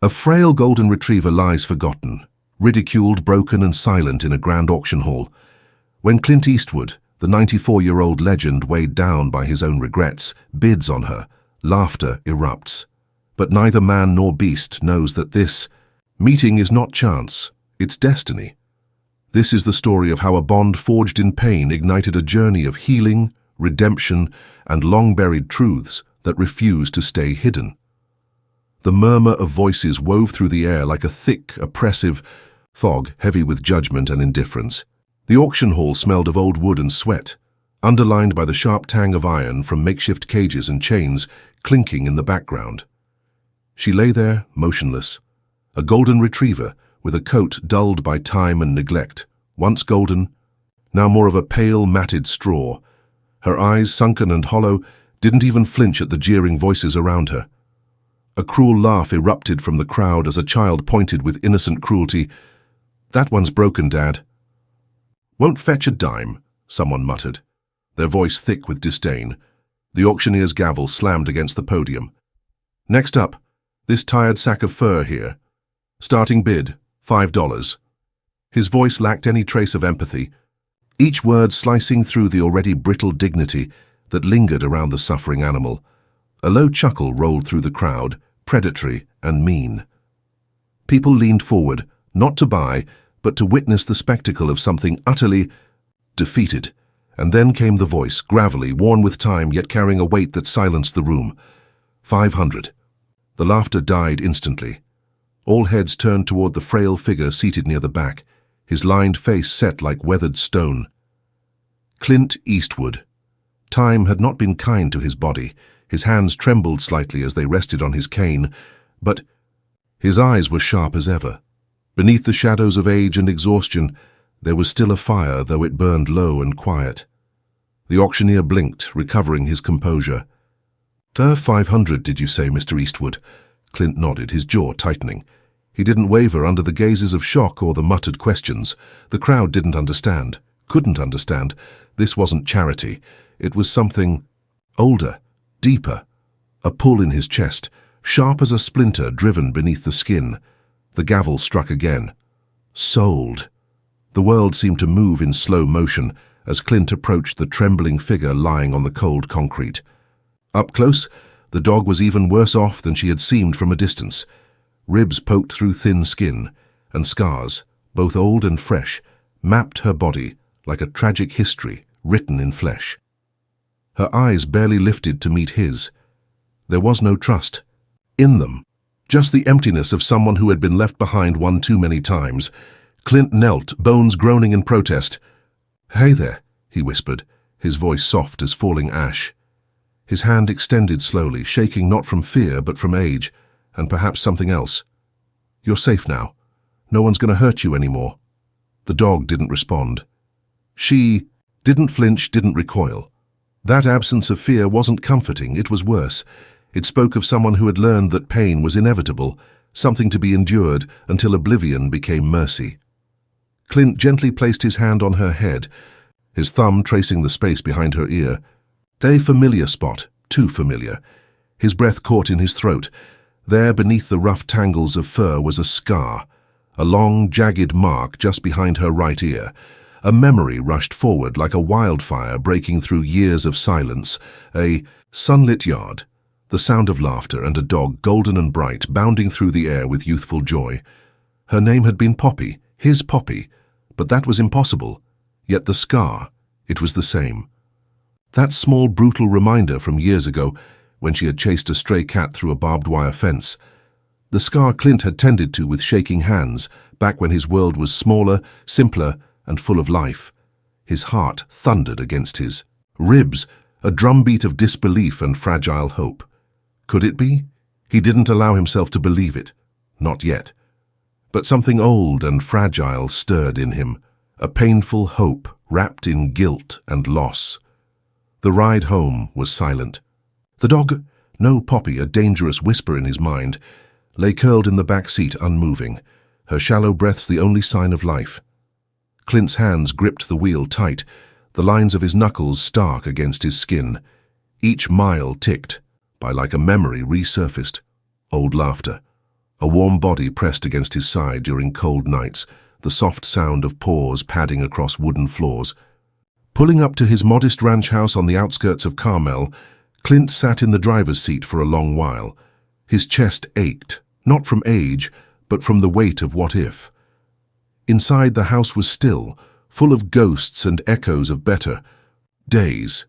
A frail golden retriever lies forgotten, ridiculed, broken and silent in a grand auction hall. When Clint Eastwood, the 94-year-old legend weighed down by his own regrets, bids on her, laughter erupts. But neither man nor beast knows that this meeting is not chance, it's destiny. This is the story of how a bond forged in pain ignited a journey of healing, redemption, and long-buried truths that refuse to stay hidden. The murmur of voices wove through the air like a thick, oppressive fog, heavy with judgment and indifference. The auction hall smelled of old wood and sweat, underlined by the sharp tang of iron from makeshift cages and chains clinking in the background. She lay there, motionless, a golden retriever with a coat dulled by time and neglect, once golden, now more of a pale, matted straw. Her eyes, sunken and hollow, didn't even flinch at the jeering voices around her. A cruel laugh erupted from the crowd as a child pointed with innocent cruelty. "That one's broken, Dad." "Won't fetch a dime," someone muttered, their voice thick with disdain. The auctioneer's gavel slammed against the podium. "Next up, this tired sack of fur here. Starting bid, $5. His voice lacked any trace of empathy, each word slicing through the already brittle dignity that lingered around the suffering animal. A low chuckle rolled through the crowd, predatory and mean. People leaned forward, not to buy, but to witness the spectacle of something utterly defeated. And then came the voice, gravelly, worn with time, yet carrying a weight that silenced the room. 500. The laughter died instantly. All heads turned toward the frail figure seated near the back, his lined face set like weathered stone. Clint Eastwood. Time had not been kind to his body. His hands trembled slightly as they rested on his cane, but his eyes were sharp as ever. Beneath the shadows of age and exhaustion, there was still a fire, though it burned low and quiet. The auctioneer blinked, recovering his composure. 500, did you say, Mr. Eastwood?" Clint nodded, his jaw tightening. He didn't waver under the gazes of shock or the muttered questions. The crowd didn't understand, couldn't understand. This wasn't charity. It was something older, deeper. A pull in his chest, sharp as a splinter driven beneath the skin. The gavel struck again. Sold. The world seemed to move in slow motion as Clint approached the trembling figure lying on the cold concrete. Up close, the dog was even worse off than she had seemed from a distance. Ribs poked through thin skin, and scars, both old and fresh, mapped her body like a tragic history written in flesh. Her eyes barely lifted to meet his. There was no trust in them, just the emptiness of someone who had been left behind one too many times. Clint knelt, bones groaning in protest. "Hey there," he whispered, his voice soft as falling ash. His hand extended slowly, shaking not from fear but from age, and perhaps something else. "You're safe now. No one's going to hurt you anymore." The dog didn't respond. She didn't flinch, didn't recoil. That absence of fear wasn't comforting, it was worse. It spoke of someone who had learned that pain was inevitable, something to be endured until oblivion became mercy. Clint gently placed his hand on her head, his thumb tracing the space behind her ear. A familiar spot, too familiar. His breath caught in his throat. There, beneath the rough tangles of fur, was a scar, a long, jagged mark just behind her right ear. A memory rushed forward like a wildfire breaking through years of silence. A sunlit yard, the sound of laughter, and a dog, golden and bright, bounding through the air with youthful joy. Her name had been Poppy, his Poppy, but that was impossible. Yet the scar, it was the same. That small, brutal reminder from years ago, when she had chased a stray cat through a barbed wire fence. The scar Clint had tended to with shaking hands, back when his world was smaller, simpler, and full of life. His heart thundered against his ribs, a drumbeat of disbelief and fragile hope. Could it be? He didn't allow himself to believe it. Not yet. But something old and fragile stirred in him, a painful hope wrapped in guilt and loss. The ride home was silent. The dog, no Poppy, a dangerous whisper in his mind, lay curled in the back seat unmoving, her shallow breaths the only sign of life. Clint's hands gripped the wheel tight, the lines of his knuckles stark against his skin. Each mile ticked by like a memory resurfaced. Old laughter. A warm body pressed against his side during cold nights, the soft sound of paws padding across wooden floors. Pulling up to his modest ranch house on the outskirts of Carmel, Clint sat in the driver's seat for a long while. His chest ached, not from age, but from the weight of what if. Inside, the house was still, full of ghosts and echoes of better days.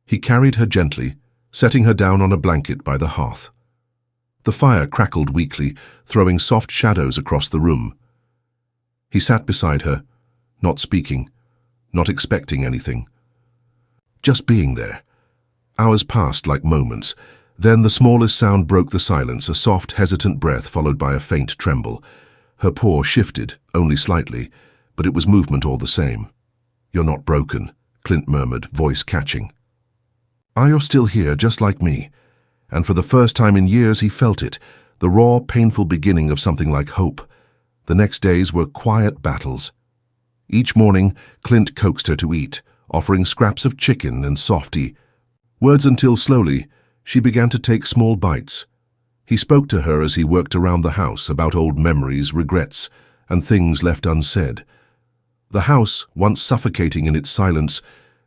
He carried her gently, setting her down on a blanket by the hearth. The fire crackled weakly, throwing soft shadows across the room. He sat beside her, not speaking, not expecting anything. Just being there. Hours passed like moments. Then the smallest sound broke the silence, a soft, hesitant breath followed by a faint tremble. Her paw shifted, only slightly, but it was movement all the same. "You're not broken," Clint murmured, voice catching. "You're still here, just like me." And for the first time in years he felt it, the raw, painful beginning of something like hope. The next days were quiet battles. Each morning, Clint coaxed her to eat, offering scraps of chicken and softy. Words until slowly, she began to take small bites. He spoke to her as he worked around the house about old memories, regrets, and things left unsaid. The house, once suffocating in its silence,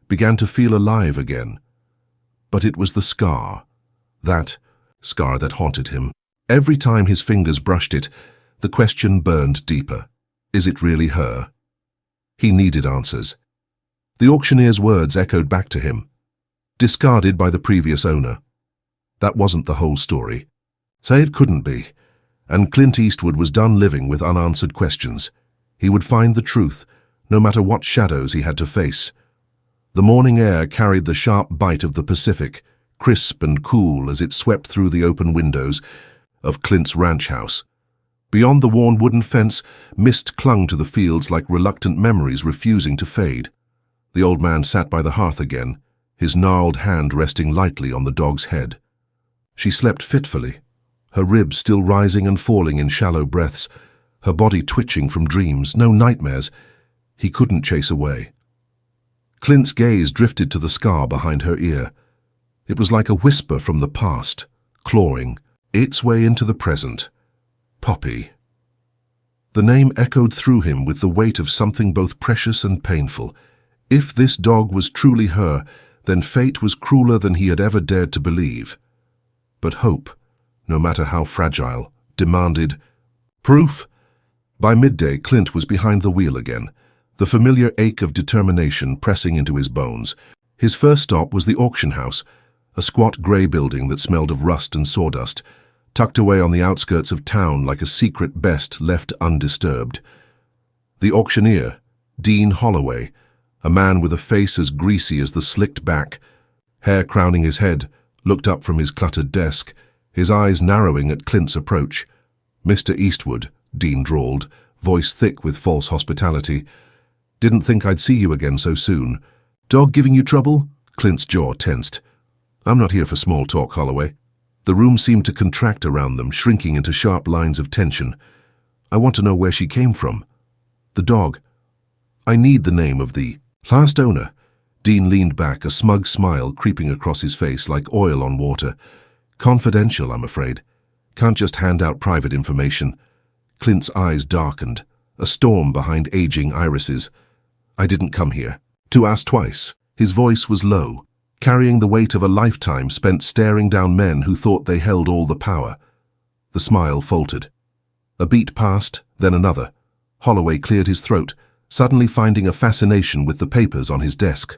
began to feel alive again. But it was the scar, that scar that haunted him. Every time his fingers brushed it, the question burned deeper. Is it really her? He needed answers. The auctioneer's words echoed back to him. Discarded by the previous owner. That wasn't the whole story. Say it couldn't be. And Clint Eastwood was done living with unanswered questions. He would find the truth, no matter what shadows he had to face. The morning air carried the sharp bite of the Pacific, crisp and cool as it swept through the open windows of Clint's ranch house. Beyond the worn wooden fence, mist clung to the fields like reluctant memories refusing to fade. The old man sat by the hearth again, his gnarled hand resting lightly on the dog's head. She slept fitfully, her ribs still rising and falling in shallow breaths, her body twitching from dreams, no nightmares, he couldn't chase away. Clint's gaze drifted to the scar behind her ear. It was like a whisper from the past, clawing its way into the present. Poppy. The name echoed through him with the weight of something both precious and painful. If this dog was truly her, then fate was crueler than he had ever dared to believe. But hope, no matter how fragile, demanded proof. By midday, Clint was behind the wheel again, the familiar ache of determination pressing into his bones. His first stop was the auction house, a squat grey building that smelled of rust and sawdust, tucked away on the outskirts of town like a secret best left undisturbed. The auctioneer, Dean Holloway, a man with a face as greasy as the slicked back, hair crowning his head, looked up from his cluttered desk, his eyes narrowing at Clint's approach. "Mr. Eastwood," Dean drawled, voice thick with false hospitality. "Didn't think I'd see you again so soon. Dog giving you trouble?" Clint's jaw tensed. "I'm not here for small talk, Holloway." The room seemed to contract around them, shrinking into sharp lines of tension. "I want to know where she came from. The dog. I need the name of the last owner." Dean leaned back, a smug smile creeping across his face like oil on water. "Confidential, I'm afraid. Can't just hand out private information." Clint's eyes darkened, a storm behind aging irises. "I didn't come here to ask twice." His voice was low, carrying the weight of a lifetime spent staring down men who thought they held all the power. The smile faltered. A beat passed, then another. Holloway cleared his throat, suddenly finding a fascination with the papers on his desk.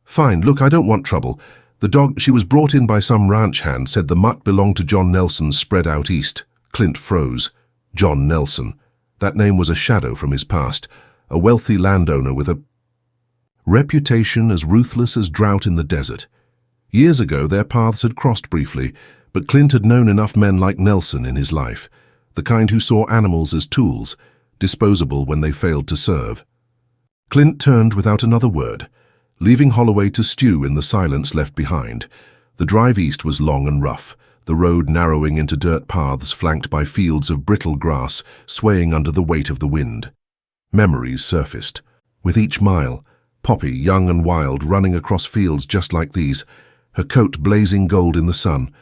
"Fine, look, I don't want trouble. The dog, she was brought in by some ranch hand, said the mutt belonged to John Nelson's spread out east." Clint froze. John Nelson. That name was a shadow from his past, a wealthy landowner with a reputation as ruthless as drought in the desert. Years ago, their paths had crossed briefly, but Clint had known enough men like Nelson in his life, the kind who saw animals as tools, disposable when they failed to serve. Clint turned without another word, leaving Holloway to stew in the silence left behind. The drive east was long and rough, the road narrowing into dirt paths flanked by fields of brittle grass swaying under the weight of the wind. Memories surfaced. With each mile, Poppy, young and wild, running across fields just like these, her coat blazing gold in the sun.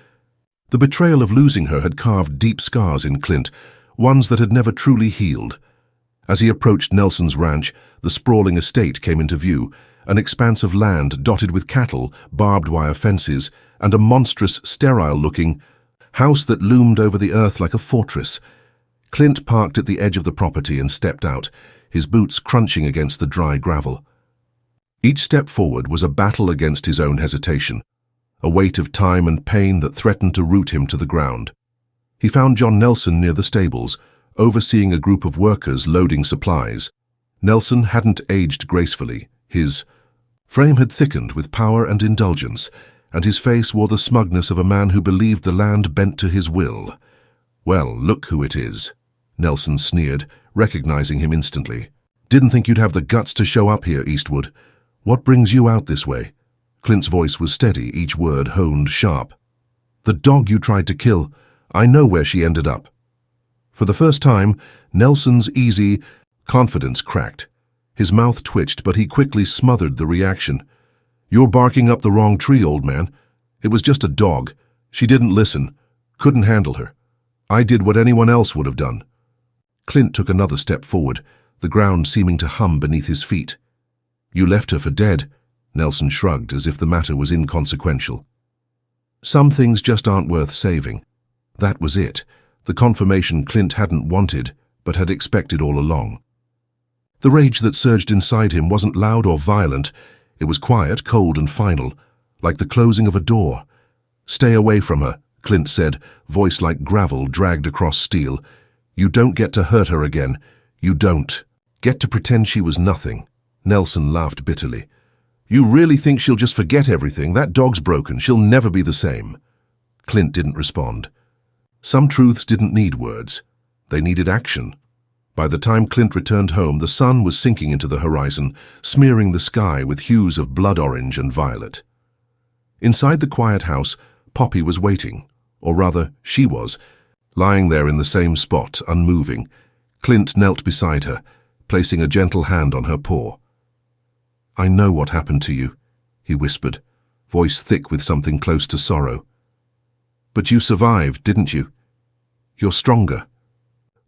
The betrayal of losing her had carved deep scars in Clint, ones that had never truly healed. As he approached Nelson's ranch, the sprawling estate came into view, an expanse of land dotted with cattle, barbed wire fences, and a monstrous, sterile-looking house that loomed over the earth like a fortress. Clint parked at the edge of the property and stepped out, his boots crunching against the dry gravel. Each step forward was a battle against his own hesitation, a weight of time and pain that threatened to root him to the ground. He found John Nelson near the stables, overseeing a group of workers loading supplies. Nelson hadn't aged gracefully. His frame had thickened with power and indulgence, and his face wore the smugness of a man who believed the land bent to his will. "Well, look who it is," Nelson sneered, recognizing him instantly. "Didn't think you'd have the guts to show up here, Eastwood. What brings you out this way?" Clint's voice was steady, each word honed sharp. "The dog you tried to kill. I know where she ended up." For the first time, Nelson's easy confidence cracked. His mouth twitched, but he quickly smothered the reaction. "You're barking up the wrong tree, old man. It was just a dog. She didn't listen. Couldn't handle her. I did what anyone else would have done." Clint took another step forward, the ground seeming to hum beneath his feet. "You left her for dead," Nelson shrugged, as if the matter was inconsequential. "Some things just aren't worth saving." That was it, the confirmation Clint hadn't wanted, but had expected all along. The rage that surged inside him wasn't loud or violent. It was quiet, cold, and final, like the closing of a door. "Stay away from her," Clint said, voice like gravel dragged across steel. "You don't get to hurt her again. You don't get to pretend she was nothing." Nelson laughed bitterly. "You really think she'll just forget everything? That dog's broken. She'll never be the same." Clint didn't respond. Some truths didn't need words. They needed action. By the time Clint returned home, the sun was sinking into the horizon, smearing the sky with hues of blood orange and violet. Inside the quiet house, Poppy was waiting, or rather, she was, lying there in the same spot, unmoving. Clint knelt beside her, placing a gentle hand on her paw. "I know what happened to you," he whispered, voice thick with something close to sorrow. "But you survived, didn't you? You're stronger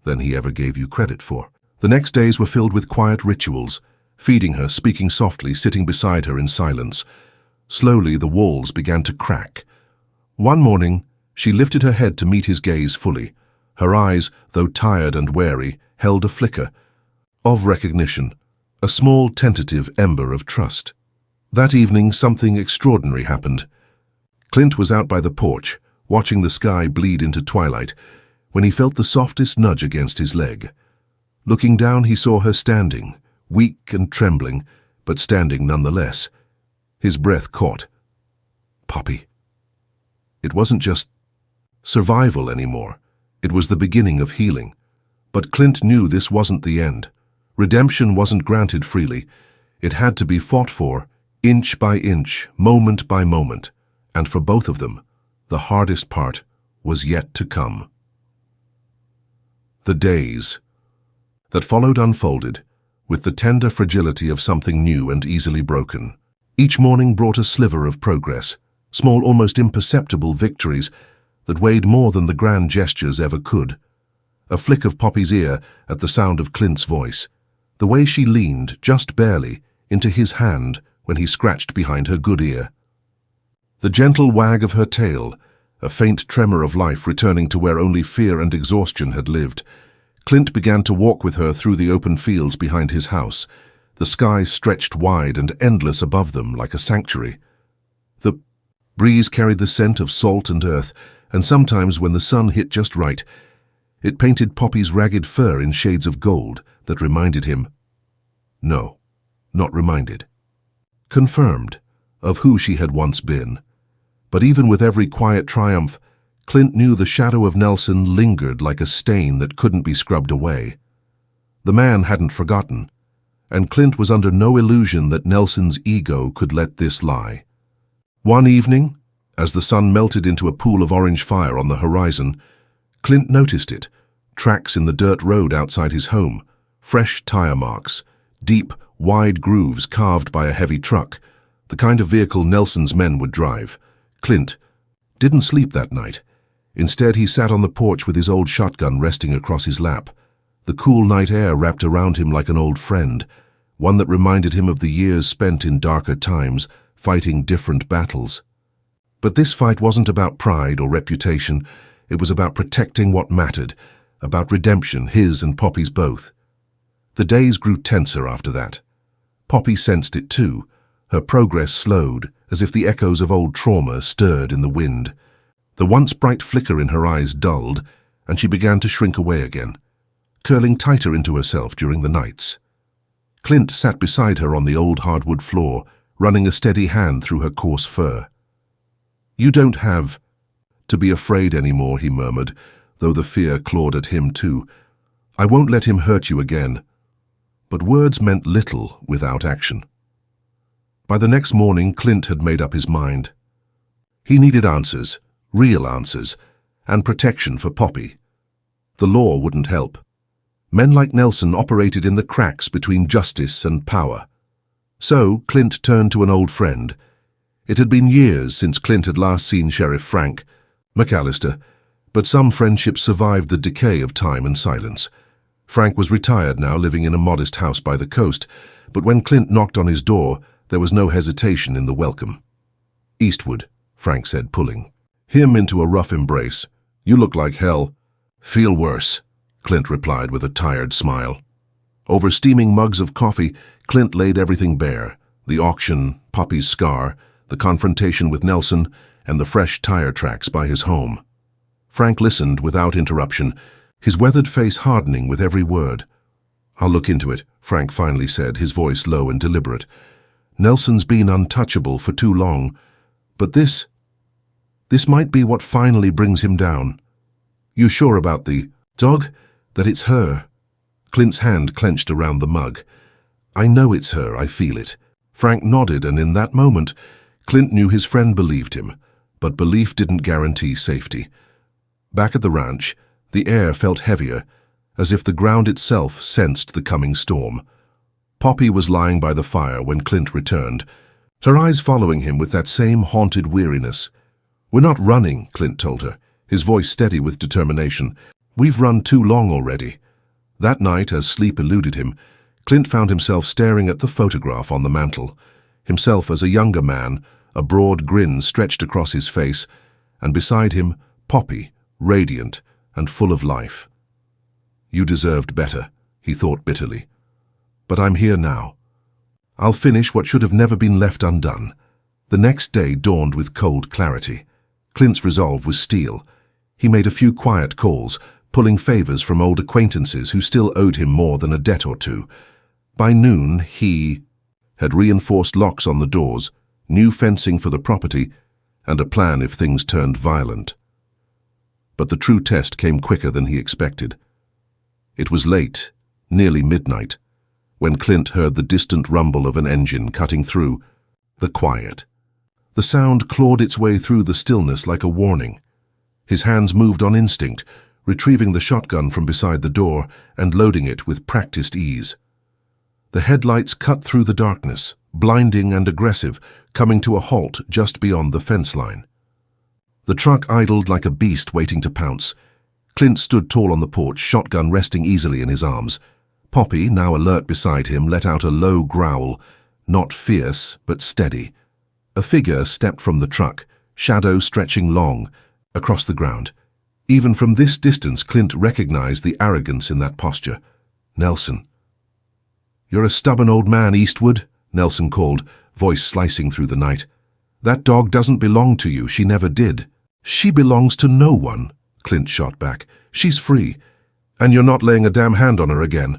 than he ever gave you credit for." The next days were filled with quiet rituals, feeding her, speaking softly, sitting beside her in silence. Slowly the walls began to crack. One morning, she lifted her head to meet his gaze fully. Her eyes, though tired and wary, held a flicker of recognition, a small tentative ember of trust. That evening, something extraordinary happened. Clint was out by the porch, watching the sky bleed into twilight, when he felt the softest nudge against his leg. Looking down, he saw her standing, weak and trembling, but standing nonetheless. His breath caught. Poppy. It wasn't just survival anymore. It was the beginning of healing. But Clint knew this wasn't the end. Redemption wasn't granted freely. It had to be fought for, inch by inch, moment by moment. And for both of them, the hardest part was yet to come. The days that followed unfolded with the tender fragility of something new and easily broken. Each morning brought a sliver of progress, small, almost imperceptible victories that weighed more than the grand gestures ever could. A flick of Poppy's ear at the sound of Clint's voice, the way she leaned, just barely, into his hand when he scratched behind her good ear. The gentle wag of her tail, a faint tremor of life returning to where only fear and exhaustion had lived. Clint began to walk with her through the open fields behind his house. The sky stretched wide and endless above them like a sanctuary. The breeze carried the scent of salt and earth, and sometimes when the sun hit just right, it painted Poppy's ragged fur in shades of gold that reminded him, no, not reminded, confirmed, of who she had once been. But even with every quiet triumph, Clint knew the shadow of Nelson lingered like a stain that couldn't be scrubbed away. The man hadn't forgotten, and Clint was under no illusion that Nelson's ego could let this lie. One evening, as the sun melted into a pool of orange fire on the horizon, Clint noticed it, tracks in the dirt road outside his home, fresh tire marks, deep, wide grooves carved by a heavy truck, the kind of vehicle Nelson's men would drive. Clint didn't sleep that night. Instead, he sat on the porch with his old shotgun resting across his lap. The cool night air wrapped around him like an old friend, one that reminded him of the years spent in darker times, fighting different battles. But this fight wasn't about pride or reputation. It was about protecting what mattered, about redemption, his and Poppy's both. The days grew tenser after that. Poppy sensed it too. Her progress slowed, as if the echoes of old trauma stirred in the wind. The once bright flicker in her eyes dulled, and she began to shrink away again, curling tighter into herself during the nights. Clint sat beside her on the old hardwood floor, running a steady hand through her coarse fur. "You don't have to be afraid anymore," he murmured, though the fear clawed at him too. "I won't let him hurt you again." But words meant little without action. By the next morning, Clint had made up his mind. He needed answers, real answers, and protection for Poppy. The law wouldn't help. Men like Nelson operated in the cracks between justice and power. So Clint turned to an old friend. It had been years since Clint had last seen Sheriff Frank McAllister, but some friendships survived the decay of time and silence. Frank was retired now, living in a modest house by the coast, but when Clint knocked on his door, there was no hesitation in the welcome. "Eastwood," Frank said, pulling him into a rough embrace. "You look like hell." "Feel worse," Clint replied with a tired smile. Over steaming mugs of coffee, Clint laid everything bare: the auction, Poppy's scar, the confrontation with Nelson, and the fresh tire tracks by his home. Frank listened without interruption, his weathered face hardening with every word. "I'll look into it," Frank finally said, his voice low and deliberate. "Nelson's been untouchable for too long, but this might be what finally brings him down." "You sure about the dog? That it's her?" Clint's hand clenched around the mug. "I know it's her, I feel it." Frank nodded, and in that moment, Clint knew his friend believed him, but belief didn't guarantee safety. Back at the ranch, the air felt heavier, as if the ground itself sensed the coming storm. Poppy was lying by the fire when Clint returned, her eyes following him with that same haunted weariness. "We're not running," Clint told her, his voice steady with determination. "We've run too long already." That night, as sleep eluded him, Clint found himself staring at the photograph on the mantel, himself as a younger man, a broad grin stretched across his face, and beside him, Poppy, radiant and full of life. "You deserved better," he thought bitterly. "But I'm here now. I'll finish what should have never been left undone." The next day dawned with cold clarity. Clint's resolve was steel. He made a few quiet calls, pulling favors from old acquaintances who still owed him more than a debt or two. By noon, he had reinforced locks on the doors, new fencing for the property, and a plan if things turned violent. But the true test came quicker than he expected. It was late, nearly midnight, when Clint heard the distant rumble of an engine cutting through the quiet. The sound clawed its way through the stillness like a warning. His hands moved on instinct, retrieving the shotgun from beside the door and loading it with practiced ease. The headlights cut through the darkness, blinding and aggressive, coming to a halt just beyond the fence line. The truck idled like a beast waiting to pounce. Clint stood tall on the porch, shotgun resting easily in his arms. Poppy, now alert beside him, let out a low growl, not fierce, but steady. A figure stepped from the truck, shadow stretching long, across the ground. Even from this distance, Clint recognized the arrogance in that posture. Nelson. "You're a stubborn old man, Eastwood," Nelson called, voice slicing through the night. "That dog doesn't belong to you. She never did." "She belongs to no one," Clint shot back. "She's free. And you're not laying a damn hand on her again."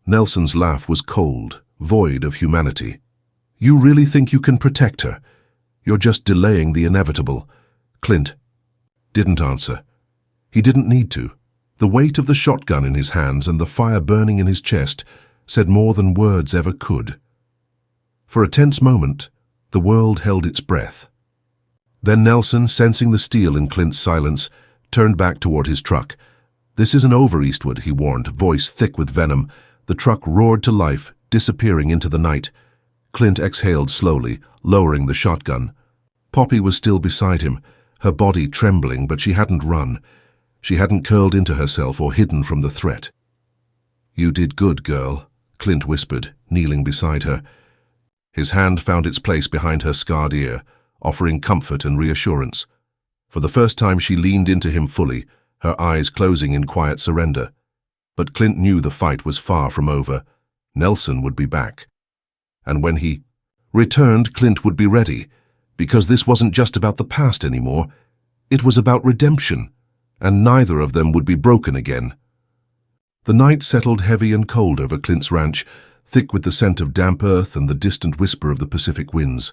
Nelson's laugh was cold, void of humanity. "You really think you can protect her? You're just delaying the inevitable." Clint didn't answer. He didn't need to. The weight of the shotgun in his hands and the fire burning in his chest said more than words ever could. For a tense moment, the world held its breath. Then Nelson, sensing the steel in Clint's silence, turned back toward his truck. "This isn't over, Eastwood," he warned, voice thick with venom. The truck roared to life, disappearing into the night. Clint exhaled slowly, lowering the shotgun. Poppy was still beside him, her body trembling, but she hadn't run. She hadn't curled into herself or hidden from the threat. "You did good, girl," Clint whispered, kneeling beside her. His hand found its place behind her scarred ear, offering comfort and reassurance. For the first time she leaned into him fully, her eyes closing in quiet surrender. But Clint knew the fight was far from over. Nelson would be back. And when he returned, Clint would be ready, because this wasn't just about the past anymore. It was about redemption, and neither of them would be broken again. The night settled heavy and cold over Clint's ranch, thick with the scent of damp earth and the distant whisper of the Pacific winds.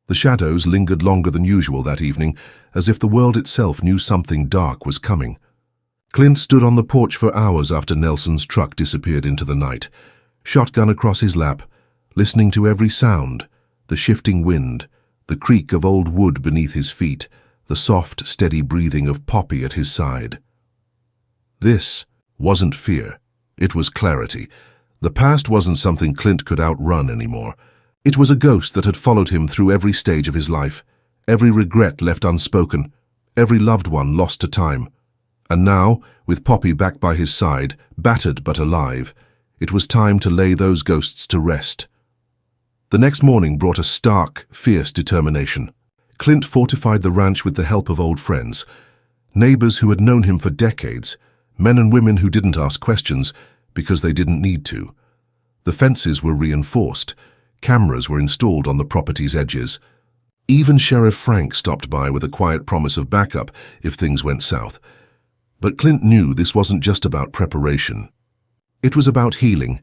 The shadows lingered longer than usual that evening, as if the world itself knew something dark was coming. Clint stood on the porch for hours after Nelson's truck disappeared into the night, shotgun across his lap, listening to every sound, the shifting wind, the creak of old wood beneath his feet, the soft, steady breathing of Poppy at his side. This wasn't fear. It was clarity. The past wasn't something Clint could outrun anymore. It was a ghost that had followed him through every stage of his life, every regret left unspoken, every loved one lost to time. And now, with Poppy back by his side, battered but alive, it was time to lay those ghosts to rest. The next morning brought a stark, fierce determination. Clint fortified the ranch with the help of old friends, neighbors who had known him for decades, men and women who didn't ask questions because they didn't need to. The fences were reinforced. Cameras were installed on the property's edges. Even Sheriff Frank stopped by with a quiet promise of backup if things went south. But Clint knew this wasn't just about preparation. It was about healing.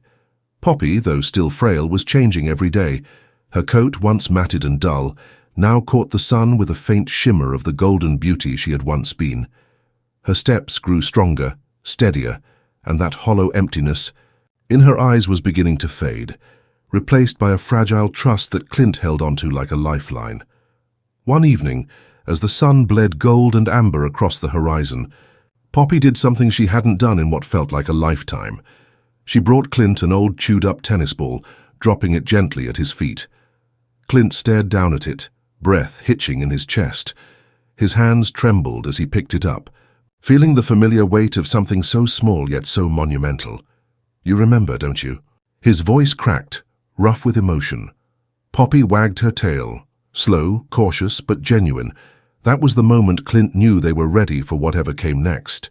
Poppy, though still frail, was changing every day. Her coat, once matted and dull, now caught the sun with a faint shimmer of the golden beauty she had once been. Her steps grew stronger, steadier, and that hollow emptiness in her eyes was beginning to fade, replaced by a fragile trust that Clint held onto like a lifeline. One evening, as the sun bled gold and amber across the horizon, Poppy did something she hadn't done in what felt like a lifetime. She brought Clint an old chewed-up tennis ball, dropping it gently at his feet. Clint stared down at it, breath hitching in his chest. His hands trembled as he picked it up, feeling the familiar weight of something so small yet so monumental. "You remember, don't you?" His voice cracked, rough with emotion. Poppy wagged her tail, slow, cautious, but genuine. That was the moment Clint knew they were ready for whatever came next,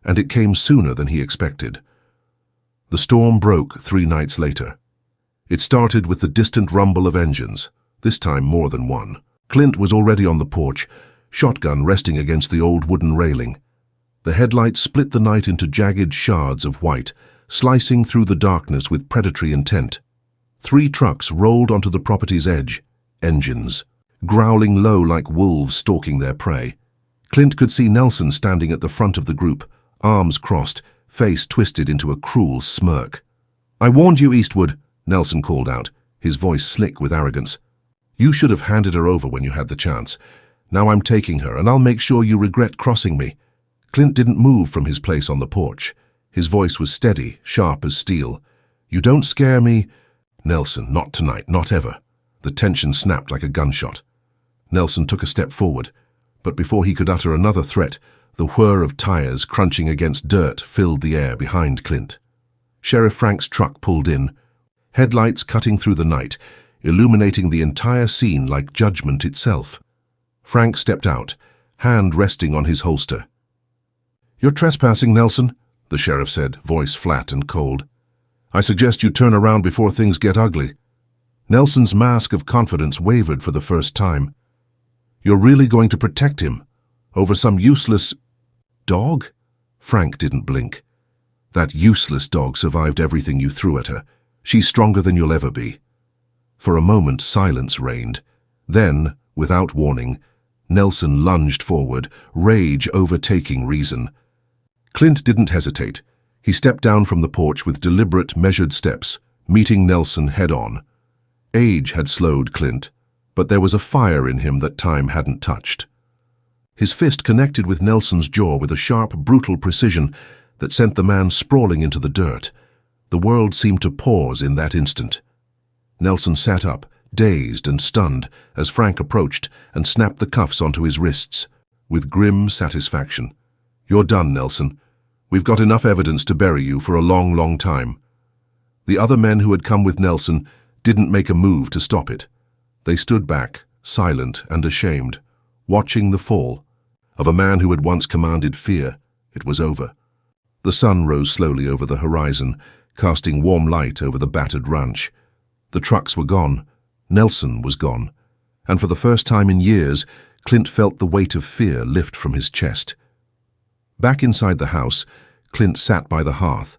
and it came sooner than he expected. The storm broke 3 nights later. It started with the distant rumble of engines, this time more than one. Clint was already on the porch, shotgun resting against the old wooden railing. The headlights split the night into jagged shards of white, slicing through the darkness with predatory intent. 3 trucks rolled onto the property's edge, engines, growling low like wolves stalking their prey. Clint could see Nelson standing at the front of the group, arms crossed, face twisted into a cruel smirk. "I warned you, Eastwood," Nelson called out, his voice slick with arrogance. "You should have handed her over when you had the chance. Now I'm taking her, and I'll make sure you regret crossing me." Clint didn't move from his place on the porch. His voice was steady, sharp as steel. "You don't scare me." "Nelson, not tonight, not ever." The tension snapped like a gunshot. Nelson took a step forward, but before he could utter another threat, the whir of tires crunching against dirt filled the air behind Clint. Sheriff Frank's truck pulled in, headlights cutting through the night, illuminating the entire scene like judgment itself. Frank stepped out, hand resting on his holster. "You're trespassing, Nelson," the sheriff said, voice flat and cold. "I suggest you turn around before things get ugly." Nelson's mask of confidence wavered for the first time. "You're really going to protect him? Over some useless dog?" Frank didn't blink. "That useless dog survived everything you threw at her. She's stronger than you'll ever be." For a moment, silence reigned. Then, without warning, Nelson lunged forward, rage overtaking reason. Clint didn't hesitate. He stepped down from the porch with deliberate, measured steps, meeting Nelson head-on. Age had slowed Clint, but there was a fire in him that time hadn't touched. His fist connected with Nelson's jaw with a sharp, brutal precision that sent the man sprawling into the dirt. The world seemed to pause in that instant. Nelson sat up, dazed and stunned as Frank approached and snapped the cuffs onto his wrists, with grim satisfaction. "You're done, Nelson. We've got enough evidence to bury you for a long, long time." The other men who had come with Nelson didn't make a move to stop it. They stood back, silent and ashamed, watching the fall of a man who had once commanded fear. It was over. The sun rose slowly over the horizon, casting warm light over the battered ranch. The trucks were gone. Nelson was gone. And for the first time in years, Clint felt the weight of fear lift from his chest. Back inside the house, Clint sat by the hearth,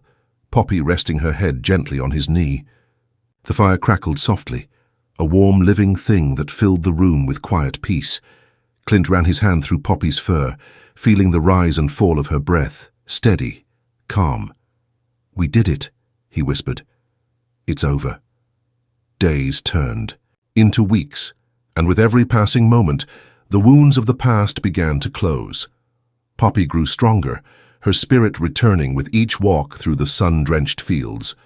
Poppy resting her head gently on his knee. The fire crackled softly, a warm living thing that filled the room with quiet peace. Clint ran his hand through Poppy's fur, feeling the rise and fall of her breath, steady, calm. "We did it," he whispered. "It's over." Days turned into weeks, and with every passing moment, the wounds of the past began to close. Poppy grew stronger, her spirit returning with each walk through the sun-drenched fields.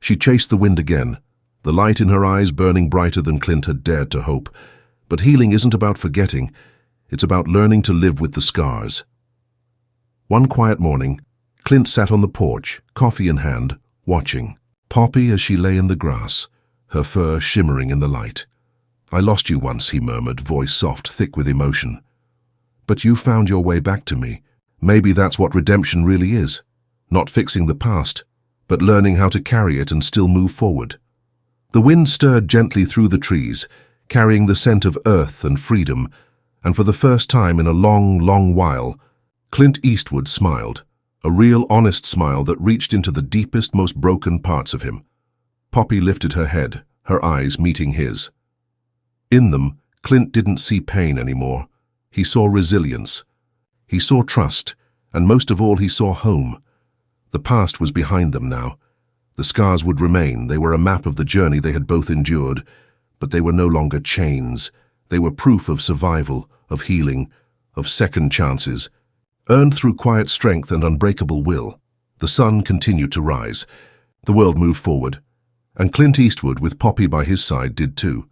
She chased the wind again, the light in her eyes burning brighter than Clint had dared to hope. But healing isn't about forgetting, it's about learning to live with the scars. One quiet morning, Clint sat on the porch, coffee in hand, watching Poppy as she lay in the grass, her fur shimmering in the light. "I lost you once," he murmured, voice soft, thick with emotion. "But you found your way back to me. Maybe that's what redemption really is. Not fixing the past, but learning how to carry it and still move forward." The wind stirred gently through the trees, carrying the scent of earth and freedom, and for the first time in a long, long while, Clint Eastwood smiled, a real honest smile that reached into the deepest, most broken parts of him. Poppy lifted her head, her eyes meeting his. In them, Clint didn't see pain anymore. He saw resilience. He saw trust, and most of all, he saw home. The past was behind them now. The scars would remain. They were a map of the journey they had both endured, but they were no longer chains. They were proof of survival, of healing, of second chances, earned through quiet strength and unbreakable will. The sun continued to rise. The world moved forward, and Clint Eastwood, with Poppy by his side, did too.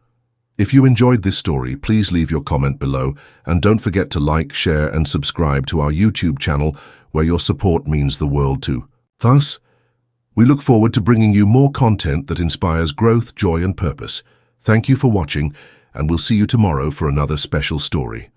If you enjoyed this story, please leave your comment below, and don't forget to like, share, and subscribe to our YouTube channel, where your support means the world too. Thus, we look forward to bringing you more content that inspires growth, joy, and purpose. Thank you for watching, and we'll see you tomorrow for another special story.